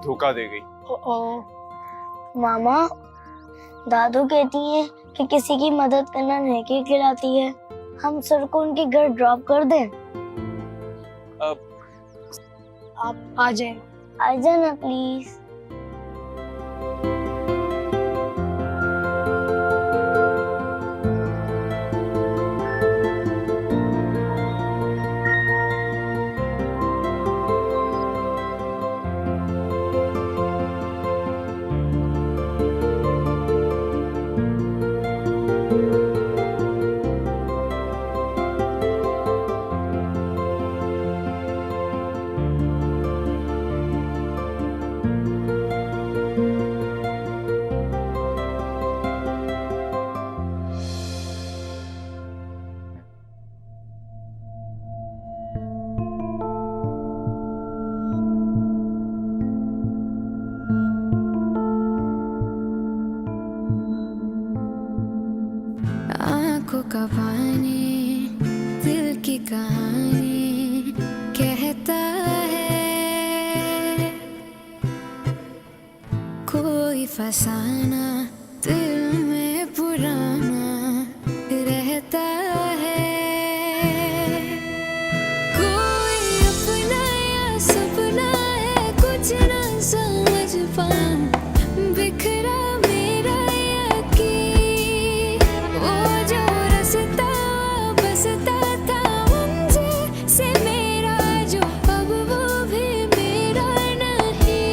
धोखा दे गई। ओ मामा, दादू कहती है कि किसी की मदद करना नेकी खिलाती है। हम सर को उनके घर ड्रॉप कर दें? आप आ जाए। आ जाना प्लीज। आँखों का पानी, दिल की कहानी कहता है, कोई फसाना दिल में पुराना रहता है, कोई अपना या सपना है कुछ ना समझ पाऊं, बिखरा मेरा यकीन, वो जो रास्ता बसता था मुझे से मेरा जो अब वो भी मेरा नहीं,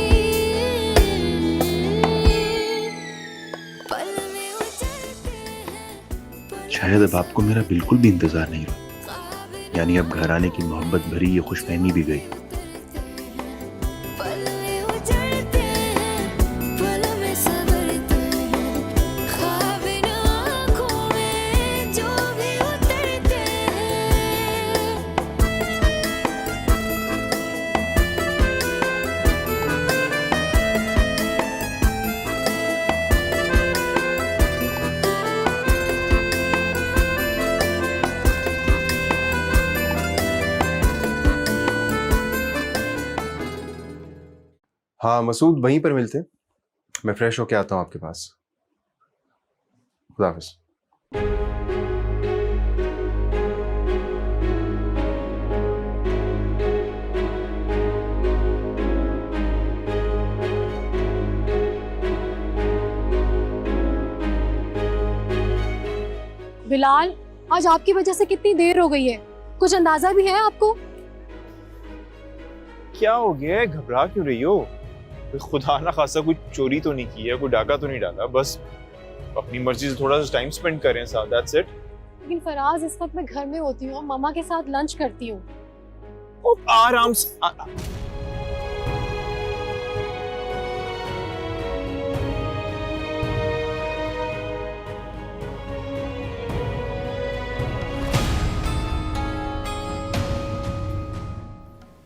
पल में उजलते हैं। शायद अब आपको मेरा बिल्कुल भी इंतजार नहीं रहा, यानी अब घर आने की मोहब्बत भरी ये खुशफहमी भी गई। पल में उजड़ते हैं, पल में संवरते हैं, ख्वाब इन आँखों में जो भी उतरते हैं। हाँ मसूद, वहीं पर मिलते हैं। मैं फ्रेश होके आता हूँ आपके पास। खुदा हाफिज। बिलाल, आज आपकी वजह से कितनी देर हो गई है, कुछ अंदाजा भी है आपको? क्या हो गया है, घबरा क्यों रही हो? खुदा ना खासा कोई चोरी तो नहीं की है, कोई डाका तो नहीं डाला, बस अपनी मर्जी से थोड़ा सा टाइम स्पेंड करें साथ, दैट्स इट। लेकिन फराज, इस वक्त मैं घर में होती हूँ, मामा के साथ लंच करती हूँ। आराम से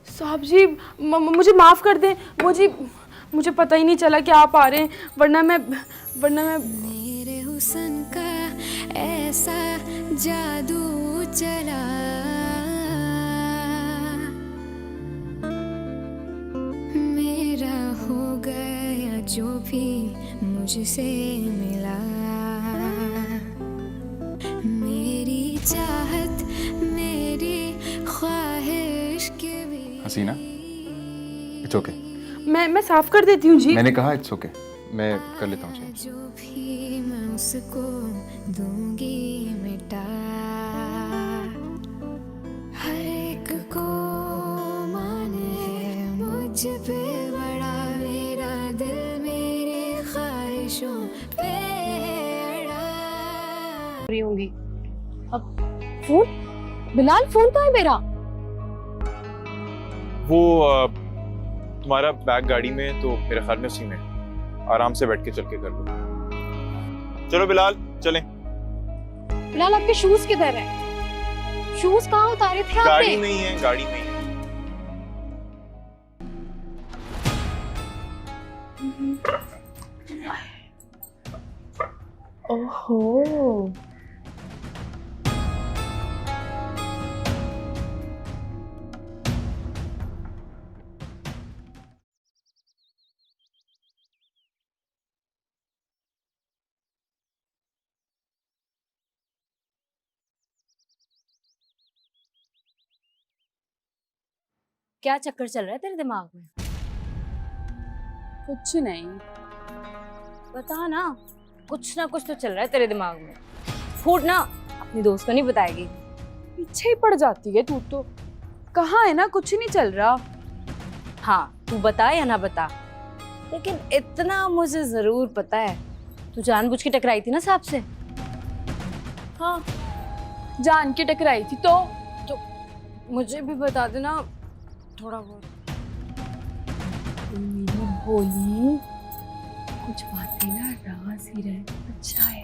साहब जी, मुझे माफ़ कर दें। मुझे पता ही नहीं चला कि आप आ रहे हैं, वरना मैं मेरे हुस्न का ऐसा जादू चला, मेरा हो गया जो भी मुझसे मिला, मेरी चाहत मेरी ख्वाहिश के भी। हसीना, इट्स ओके। मैं साफ कर देती हूँ जी। मैंने कहा इट्स ओके, मैं कर लेता हूँ चेंज। जो भी मैं उसको दूंगी मिटा, हर एक को मान है मुझ पे बड़ा, मेरा दिल मेरी ख्वाहिशों पे अड़ा। रही होंगी। अब फोन, बिलाल फोन कहाँ है मेरा? वो तुम्हारा बैग गाड़ी में है, तो मेरे ख्याल में उसी में। आराम से बैठ के चल के कर लो। चलो बिलाल, चलें। बिलाल, आपके शूज किधर है? शूज कहाँ उतारे थे आपने? गाड़ी में ही है, गाड़ी में ही है। ओहो, क्या चक्कर चल रहा है तेरे दिमाग में? कुछ नहीं। बता ना, कुछ ना कुछ तो चल रहा है तेरे दिमाग में। फूट ना, अपनी दोस्त को नहीं बताएगी। पीछे ही पड़ जाती है तू तो। कहाँ है ना, कुछ नहीं चल रहा। हाँ, तू बता या ना बता, लेकिन इतना मुझे जरूर पता है, तू जानबूझ के टकराई थी ना साहब से। हाँ, जान के टकराई थी तो मुझे भी बता देना थोड़ा बहुत। मेरी बोली कुछ बातें ना राज ही रहे, अच्छा है।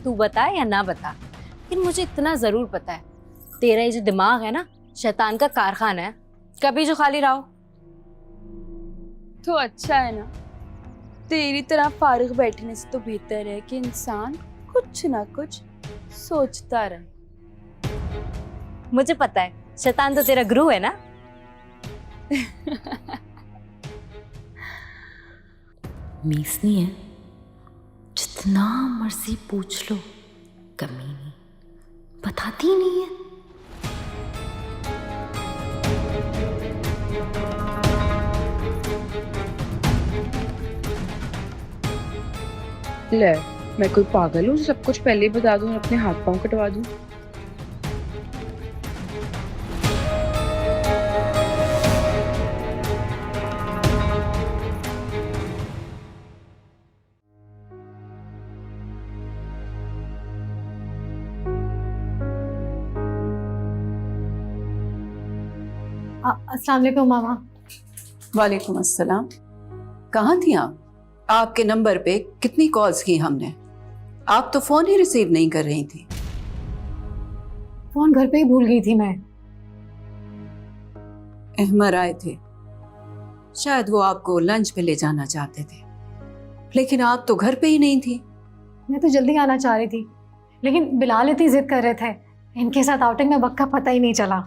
तू बता या ना बता, लेकिन मुझे इतना जरूर पता है, तेरा ये जो दिमाग है ना, शैतान का कारखाना है, कभी जो खाली रहो। तो अच्छा है ना, तेरी तरह फारिग बैठने से तो बेहतर है कि इंसान कुछ ना कुछ सोचता रहे। मुझे पता है, शैतान तो तेरा गुरु है ना। मीसनी है, जितना मर्जी पूछ लो, कमी नहीं, बताती ही नहीं है। ले, मैं कोई पागल हूँ सब कुछ पहले ही बता दूँ और अपने हाथ पांव कटवा दूँ? अस्सलाम वालेकुम मामा। वालेकुम अस्सलाम। कहाँ थी आप? आपके नंबर पे कितनी कॉल्स की हमने, आप तो फोन ही रिसीव नहीं कर रही थी। फोन घर पे ही भूल गई थी मैं। अहमर आए थे, शायद वो आपको लंच पे ले जाना चाहते थे, लेकिन आप तो घर पे ही नहीं थी। मैं तो जल्दी आना चाह रही थी, लेकिन बिलाल इतनी जिद कर रहे थे, इनके साथ आउटिंग में वक्त का पता ही नहीं चला।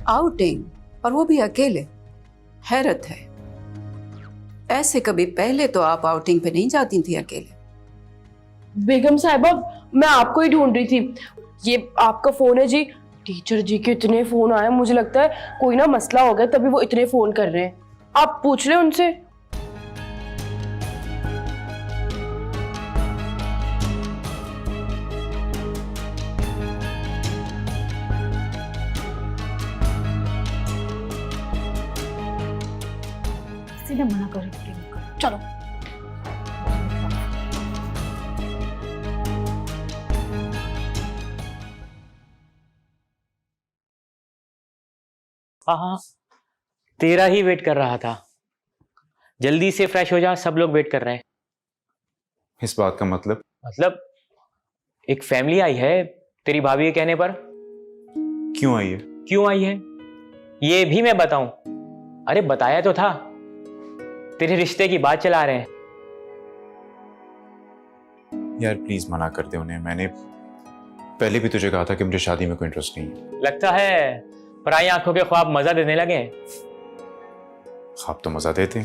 आउटिंग, और वो भी अकेले? हैरत है, ऐसे कभी पहले तो आप आउटिंग पे नहीं जाती थी अकेले। बेगम साहिबा, मैं आपको ही ढूंढ रही थी। ये आपका फोन है जी। टीचर जी के इतने फोन आए, मुझे लगता है कोई ना मसला हो गया तभी वो इतने फोन कर रहे हैं। आप पूछ रहे उनसे। सीधे मना कर रही थी। चलो हाँ, तेरा ही वेट कर रहा था। जल्दी से फ्रेश हो जा, सब लोग वेट कर रहे हैं। इस बात का मतलब एक फैमिली आई है तेरी भाभी के कहने पर। क्यों आई है? क्यों आई है ये भी मैं बताऊं? अरे बताया तो था, तेरे रिश्ते की बात चला रहे हैं। यार प्लीज मना कर दे उन्हें, मैंने पहले भी तुझे कहा था कि मुझे शादी में कोई इंटरेस्ट नहीं है। लगता है पराई आंखों के ख्वाब मजा देने लगे। ख्वाब तो मजा देते,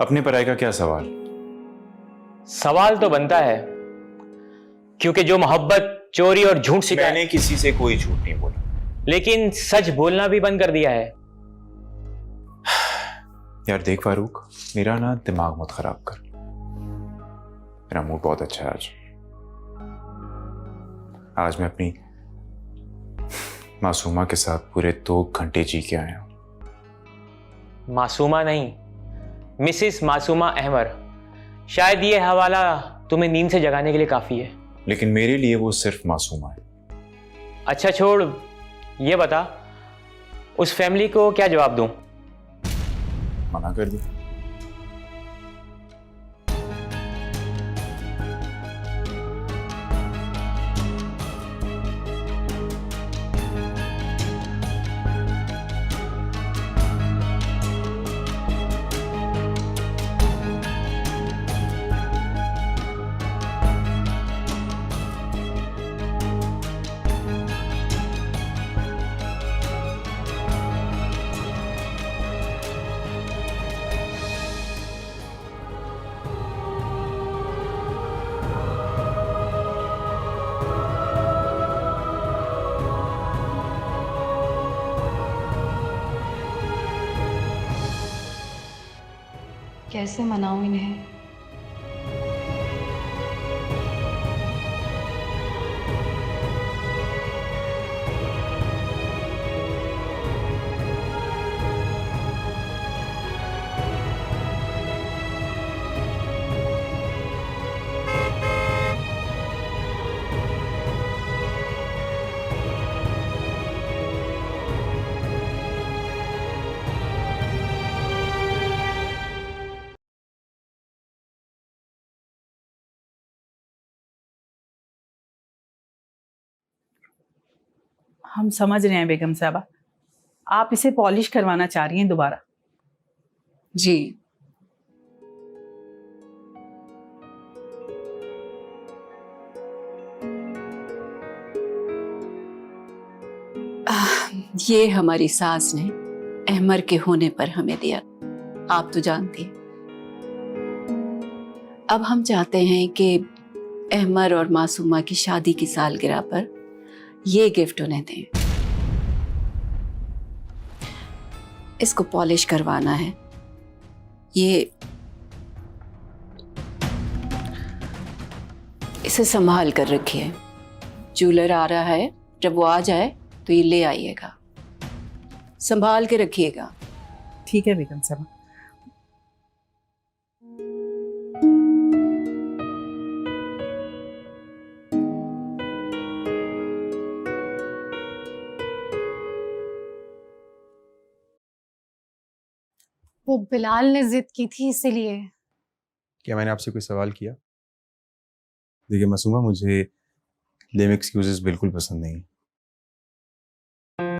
अपने पराई का क्या सवाल? सवाल तो बनता है, क्योंकि जो मोहब्बत चोरी और झूठ सिखाए। मैंने किसी से कोई झूठ नहीं बोला, लेकिन सच बोलना भी बंद कर दिया है। यार देख फारूक, मेरा ना दिमाग मत खराब कर, मेरा मूड बहुत अच्छा है आज मैं अपनी मासूमा के साथ पूरे 2 घंटे जी के आया हूं। मासूमा नहीं, मिसिस मासूमा अहमर। शायद ये हवाला तुम्हें नींद से जगाने के लिए काफी है, लेकिन मेरे लिए वो सिर्फ मासूमा है। अच्छा छोड़, ये बता उस फैमिली को क्या जवाब दूं? मना कर दी। कैसे मनाऊं इन्हें? हम समझ रहे हैं बेगम साहबा, आप इसे पॉलिश करवाना चाह रही हैं दोबारा। जी। ये हमारी सास ने अहमर के होने पर हमें दिया, आप तो जानती हैं। अब हम चाहते हैं कि अहमर और मासूमा की शादी की सालगिरह पर ये गिफ्ट उन्हें दें। इसको पॉलिश करवाना है। ये इसे संभाल कर रखिए। ज्वेलर आ रहा है, जब वो आ जाए तो ये ले आइएगा। संभाल के रखिएगा। ठीक है बेगम साहबा। वो बिलाल ने जिद की थी इसीलिए। क्या मैंने आपसे कोई सवाल किया? देखिए मासूमा, मुझे लेम एक्सक्यूजेस बिल्कुल पसंद नहीं।